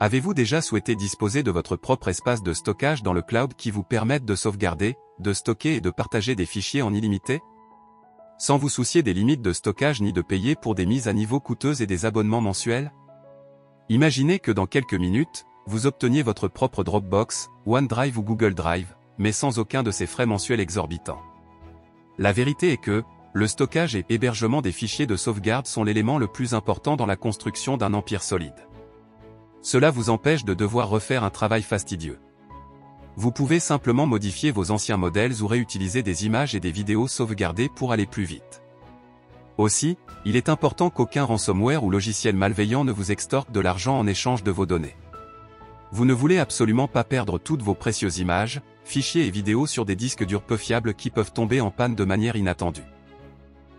Avez-vous déjà souhaité disposer de votre propre espace de stockage dans le cloud qui vous permette de sauvegarder, de stocker et de partager des fichiers en illimité? Sans vous soucier des limites de stockage ni de payer pour des mises à niveau coûteuses et des abonnements mensuels? Imaginez que dans quelques minutes, vous obteniez votre propre Dropbox, OneDrive ou Google Drive, mais sans aucun de ces frais mensuels exorbitants. La vérité est que, le stockage et hébergement des fichiers de sauvegarde sont l'élément le plus important dans la construction d'un empire solide. Cela vous empêche de devoir refaire un travail fastidieux. Vous pouvez simplement modifier vos anciens modèles ou réutiliser des images et des vidéos sauvegardées pour aller plus vite. Aussi, il est important qu'aucun ransomware ou logiciel malveillant ne vous extorque de l'argent en échange de vos données. Vous ne voulez absolument pas perdre toutes vos précieuses images, fichiers et vidéos sur des disques durs peu fiables qui peuvent tomber en panne de manière inattendue.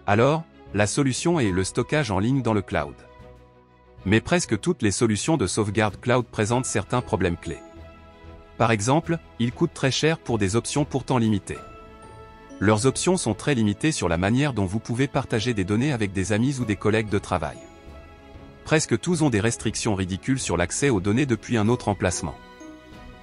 Alors, la solution est le stockage en ligne dans le cloud. Mais presque toutes les solutions de sauvegarde cloud présentent certains problèmes clés. Par exemple, ils coûtent très cher pour des options pourtant limitées. Leurs options sont très limitées sur la manière dont vous pouvez partager des données avec des amis ou des collègues de travail. Presque tous ont des restrictions ridicules sur l'accès aux données depuis un autre emplacement.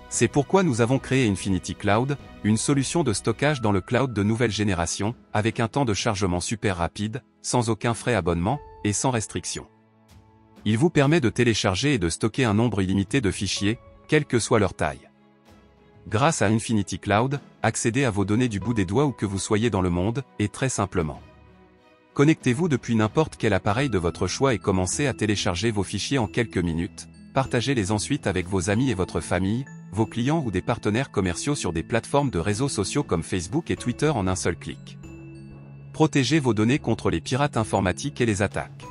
C'est pourquoi nous avons créé Infinity Cloud, une solution de stockage dans le cloud de nouvelle génération, avec un temps de chargement super rapide, sans aucun frais abonnement, et sans restriction. Il vous permet de télécharger et de stocker un nombre illimité de fichiers, quelle que soit leur taille. Grâce à Infinity Cloud, accédez à vos données du bout des doigts où que vous soyez dans le monde, et très simplement. Connectez-vous depuis n'importe quel appareil de votre choix et commencez à télécharger vos fichiers en quelques minutes, partagez-les ensuite avec vos amis et votre famille, vos clients ou des partenaires commerciaux sur des plateformes de réseaux sociaux comme Facebook et Twitter en un seul clic. Protégez vos données contre les pirates informatiques et les attaques.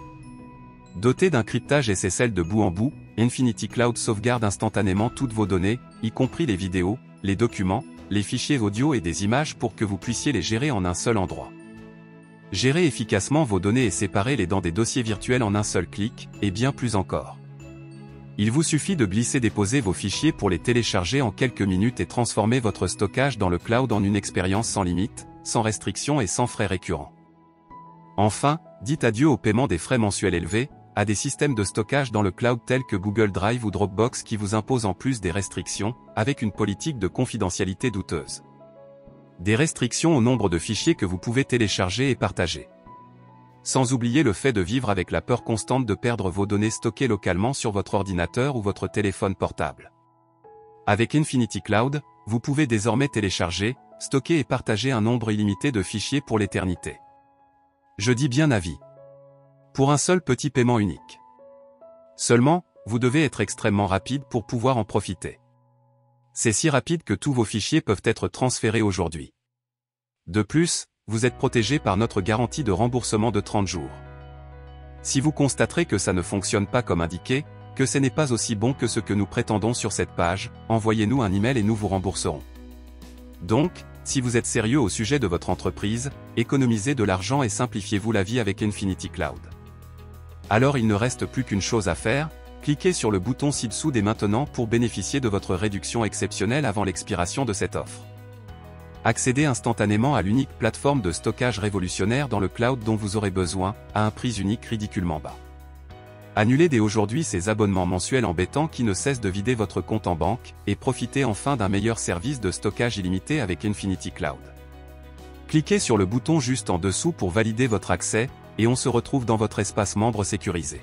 Doté d'un cryptage SSL de bout en bout, Infinity Cloud sauvegarde instantanément toutes vos données, y compris les vidéos, les documents, les fichiers audio et des images pour que vous puissiez les gérer en un seul endroit. Gérez efficacement vos données et séparez-les dans des dossiers virtuels en un seul clic, et bien plus encore. Il vous suffit de glisser-déposer vos fichiers pour les télécharger en quelques minutes et transformer votre stockage dans le cloud en une expérience sans limite, sans restriction et sans frais récurrents. Enfin, dites adieu au paiement des frais mensuels élevés, à des systèmes de stockage dans le cloud tels que Google Drive ou Dropbox qui vous imposent en plus des restrictions, avec une politique de confidentialité douteuse. Des restrictions au nombre de fichiers que vous pouvez télécharger et partager. Sans oublier le fait de vivre avec la peur constante de perdre vos données stockées localement sur votre ordinateur ou votre téléphone portable. Avec Infinity Cloud, vous pouvez désormais télécharger, stocker et partager un nombre illimité de fichiers pour l'éternité. Je dis bien à vie. Pour un seul petit paiement unique. Seulement, vous devez être extrêmement rapide pour pouvoir en profiter. C'est si rapide que tous vos fichiers peuvent être transférés aujourd'hui. De plus, vous êtes protégé par notre garantie de remboursement de 30 jours. Si vous constaterez que ça ne fonctionne pas comme indiqué, que ce n'est pas aussi bon que ce que nous prétendons sur cette page, envoyez-nous un email et nous vous rembourserons. Donc, si vous êtes sérieux au sujet de votre entreprise, économisez de l'argent et simplifiez-vous la vie avec Infinity Cloud. Alors il ne reste plus qu'une chose à faire, cliquez sur le bouton ci-dessous dès maintenant pour bénéficier de votre réduction exceptionnelle avant l'expiration de cette offre. Accédez instantanément à l'unique plateforme de stockage révolutionnaire dans le cloud dont vous aurez besoin, à un prix unique ridiculement bas. Annulez dès aujourd'hui ces abonnements mensuels embêtants qui ne cessent de vider votre compte en banque, et profitez enfin d'un meilleur service de stockage illimité avec Infinity Cloud. Cliquez sur le bouton juste en dessous pour valider votre accès, et on se retrouve dans votre espace membre sécurisé.